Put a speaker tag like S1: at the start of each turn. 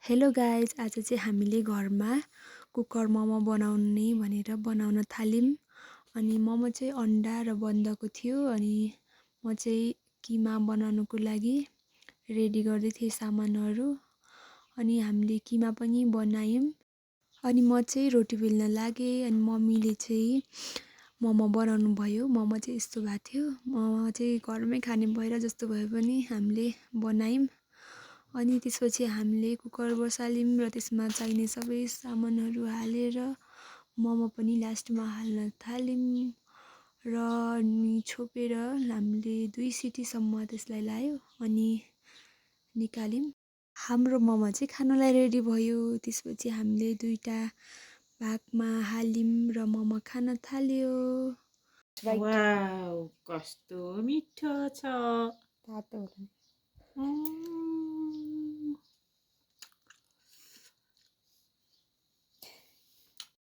S1: Hello guys, आज चाहिँ हामीले घरमा कुकर मोमो बनाउने भनेर बनाउन थाल्यौँ। अनि मोमो चाहिँ अन्डा र बन्दाको थियो। अनि म चाहिँ किमा बनाउनुको लागि रेडी गर्दै थिएँ सामानहरू। अनि हामीले किमा पनि बनायौँ। अनि म चाहिँ रोटी बेल्न लागेँ। अनि मम्मीले चाहिँ मोमो बनाउनु भयो। मोमो चाहिँ यस्तो भएको थियो। मोमो चाहिँ घरमै खाने भएर जस्तो भए पनि हामीले बनायौँ। अनि त्यसपछि हामीले कुकर बसाल्यौँ र त्यसमा चाहिने सबै सामानहरू हालेर मोमो पनि लास्टमा हाल्न थाल्यौँ र अनि छोपेर हामीले 2 सिटीसम्म त्यसलाई लायो अनि निकाल्यौँ। हाम्रो मोमो चाहिँ खानलाई रेडी भयो। त्यसपछि हामीले 2टा भागमा हाल्यौँ र मोमो खान थाल्यो।
S2: वाउ, कस्तो मिठो छ।
S1: तातो होला।